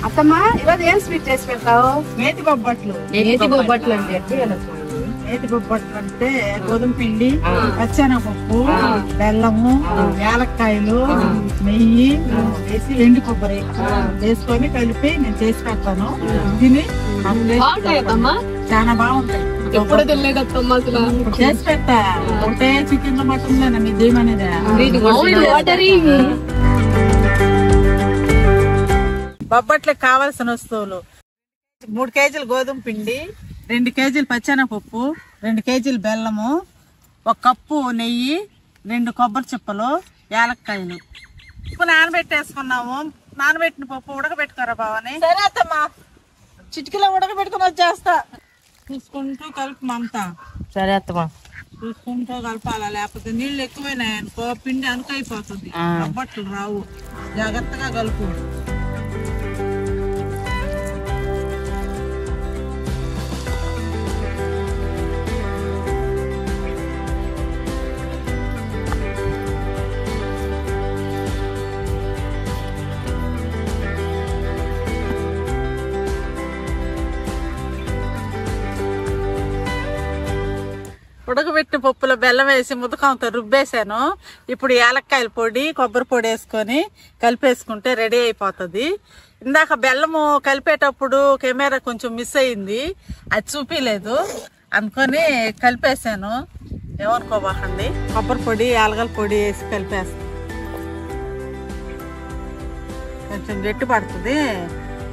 అత్తమ్మా ఈరోజు ఏం స్వీట్ చేసి పెడతావు? నేతి బొబ్బట్లు. నేతి బొబ్బట్లు అంటే నేతి బొబ్బట్లు అంటే గోధుమ పిండి, పచ్చెనగపప్పు, బెల్లము, యాలక్కాయలు, నెయ్యి వేసి ఎండు కొబ్బరి వేసుకొని కలిపి నేను చేసి పెడతాను. తిని చాలా బాగుంటాయి. ఎప్పుడు తినలేదమ్మా అసలు. చేసి పెడతా. ఒకటే చికెన్ మటన్ లేనా మీ దేమనేదా? బొబ్బట్లకు కావాల్సిన వస్తువులు: 3 కేజీలు గోధుమ పిండి, 2 కేజీలు పచ్చెనగపప్పు, 2 కేజీలు బెల్లము, 1 కప్పు నెయ్యి, 2 కొబ్బరి చిప్పలు, యాలక్కాయలు. ఉప్పు నానబెట్టేసుకున్నాము. నానబెట్టిన పప్పు ఉడకబెట్టుకోరా బావని. సరే అత్తమ్మా, చిటికీలో ఉడకబెట్టుకుని వచ్చేస్తా. చూసుకుంటూ కలుపు మమతా. సరే అత్తమ్మా. చూసుకుంటూ కలపాలా, లేకపోతే నీళ్ళు ఎక్కువైనాయనుకో పిండి అనుకైపోతుంది, బొబ్బట్లు రావు. జాగ్రత్తగా కలుపు. ఉడకబెట్టిన పప్పులో బెల్లం వేసి ముద్దకంతో రుబ్బేసాను. ఇప్పుడు యాలక్కాయల పొడి, కొబ్బరి పొడి వేసుకొని కలిపేసుకుంటే రెడీ అయిపోతుంది. ఇందాక బెల్లము కలిపేటప్పుడు కెమెరా కొంచెం మిస్ అయింది, అది చూపించలేదు, అనుకొని కలిపేసాను. ఏమనుకోబాకండి. కొబ్బరి పొడి, యాలగల పొడి వేసి కలిపేస్తాను. కొంచెం గట్టి పడుతుంది.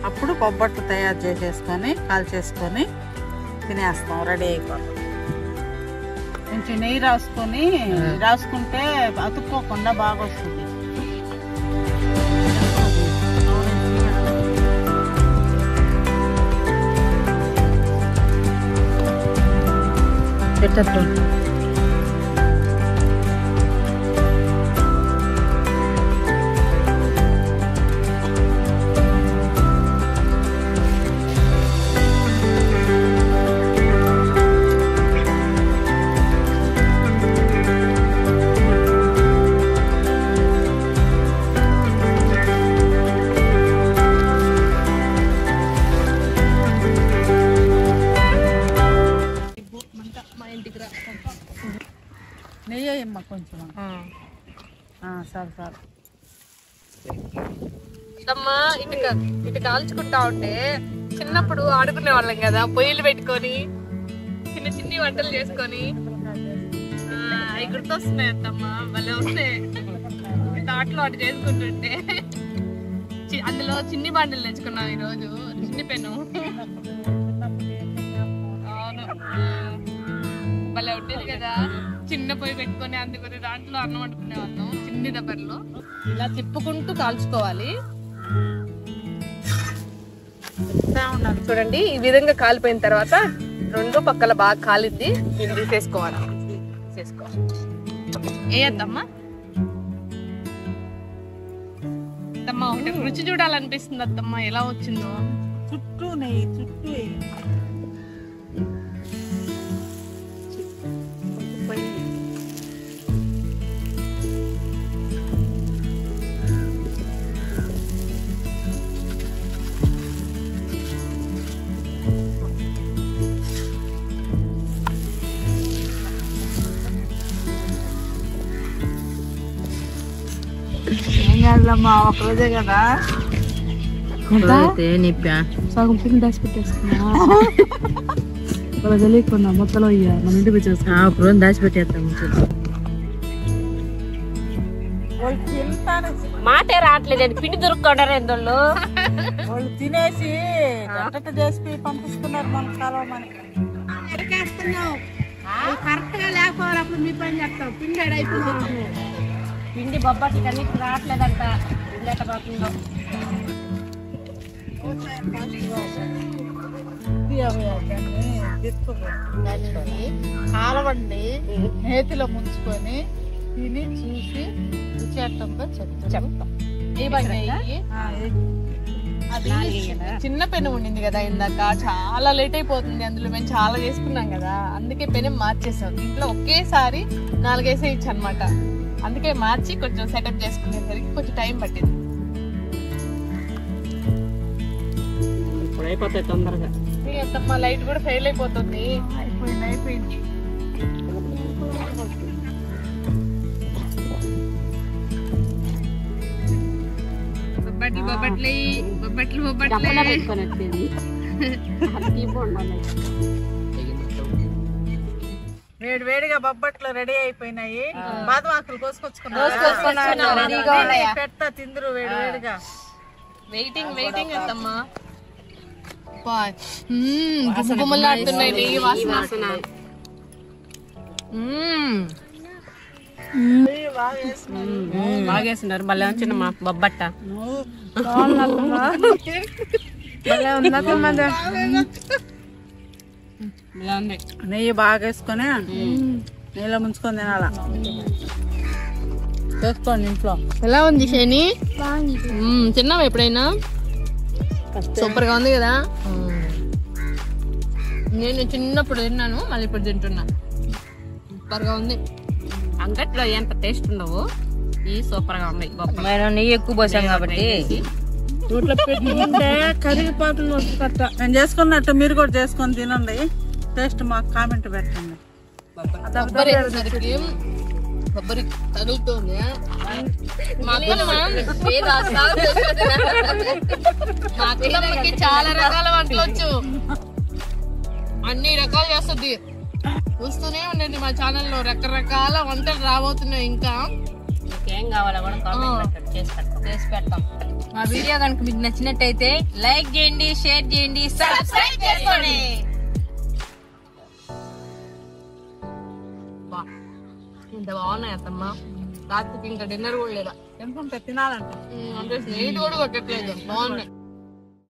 అప్పుడు బొబ్బట్లు తయారు చేసేసుకొని కాల్చేసుకొని తినేస్తాం. రెడీ అయిపోతుంది. కొంచెం నెయ్యి రాసుకుంటే అతుక్కోకుండా బాగా వస్తుంది. నెయ్యమ్మా కొంచెం. సరే సరే అమ్మా. ఇటు కాల్చుకుంటా ఉంటే చిన్నప్పుడు ఆడుకునే వాళ్ళం కదా, పొయ్యిలు పెట్టుకొని చిన్న చిన్ని వంటలు చేసుకొని. అవి గుర్తొస్తున్నాయి అత్తమ్మా, భలే వస్తాయి. దాంట్లో అటు చేసుకుంటుంటే అందులో చిన్ని బండలు తెచ్చుకున్నాం ఈరోజు. చిన్ని పెను. అవును, భలే ఉండేది కదా. చిన్న పొయ్యి పెట్టుకొని అందుకొని దాంట్లో అన్నం వండుకునే వాళ్ళం. చిన్ని దబ్బర్లో ఇలా తిప్పుకుంటూ కాల్చుకోవాలి. చూడండి, ఈ విధంగా కాలిపోయిన తర్వాత 2 పక్కల బాగా కాలింది. దీన్ని తీసేసుకోవాలి. ఏద్దమ్మా అత్తమ్మా, ఒకటి రుచి చూడాలనిపిస్తుంది అత్తమ్మా, ఎలా వచ్చిందో. చుట్టూ నెయ్యి, చుట్టూ కాదులమ్మా, ఒక రోజే కదా. సగం పిండి దాచి పెట్టేసుకున్నా తెలియకుండా మొత్తంలో మన ఇంటికి వచ్చేసుకున్నా. ఒక రోజు దాచి పెట్టేస్తాం. మాటే రావట్లేదండి, పిండి దొరుకుతాడారు ఎందోళ్ళు. వాళ్ళు తినేసి గట్ట చేసి పంపిస్తున్నారు మన కాలం. మనకి కరెక్ట్ గా లేకపోవాలి, అప్పుడు మీ పని చేస్తాం. పిండి అయిపోయింది. పిండి బొబ్బట్లు కానీ రావట్లేదంట. కాలవండి, నేతిలో ముంచుకొని తిని చూసి రుచేటంతో చెప్తాం. అది చిన్న పెను ఉండింది కదా ఇందాక, చాలా లేట్ అయిపోతుంది. అందులో మేము చాలా చేసుకున్నాం కదా, అందుకే పెను మార్చేసాం. ఇంట్లో ఒకేసారి 4 వేసేయచ్చు అనమాట. అందుకే మార్చి కొంచెం సెటప్ చేసుకునేసరికి కొంచెం టైం పట్టింది. అయిపోతాయి తొందరగా. అత్తమ్మ లైట్ కూడా ఫెయిల్ అయిపోతుంది. అయిపోయింది. బొబ్బట్లు వేడి వేడిగా బొబ్బట్లు రెడీ అయిపోయినాయి. బాదం ఆకులు కోసుకొచ్చుకున్నా పెడతా తిందురు వేడి వేడిగా. వెయిటింగ్ అత్తమ్మా. గుమ్మలాడుతున్నాయి నెయ్యి వాసన. బాగా వేస్తున్నారు. భలే వచ్చింది మా బొబ్బట్ట. నెయ్యి బాగా వేసుకొని నెయ్యిలో ముంచుకొని తినాలా. చేసుకోండి ఇంట్లో. ఎలా ఉంది శని? తిన్నావా ఎప్పుడైనా? సూపర్ గా ఉంది కదా. నేను చిన్నప్పుడు తిన్నాను, మళ్ళీ ఇప్పుడు తింటున్నా. సూపర్ గా ఉంది. అంగట్లో ఎంత టేస్ట్ ఉండవు, ఈ సూపర్ గా ఉన్నాయి. నెయ్యి ఎక్కువ పోసాం కాబట్టి నోట్లో పెట్టుకుంటే కరిగిపోతుంది వస్తుందట. నేను చేసుకున్నట్టు మీరు కూడా చేసుకొని తినండి. టేస్ట్ మాకు కామెంట్ పెట్టండి. కొబ్బరి తగులుతుంది. మా అత్తమ్మకి చాలా రకాల వంటలు వచ్చు, అన్ని రకాలు చేస్తుంది. వస్తూనే ఉండండి మా ఛానల్లో, రకరకాల వంటలు రాబోతున్నాయి. ఇంకా ఏం కావాలో కూడా కామెంట్ చేసి పెడతాం. మా వీడియో కనుక మీకు నచ్చినట్టయితే లైక్ చేయండి, షేర్ చేయండి, సబ్స్క్రైబ్ చేసుకోండి. ఇంత బాగున్నాయి అత్తమ్మ. రాత్రికి ఇంకా డిన్నర్ కూడా లేదా, తినాలంటే అంటే స్నేహితుడు కూడా కొట్టట్లేదు. బాగున్నాయి.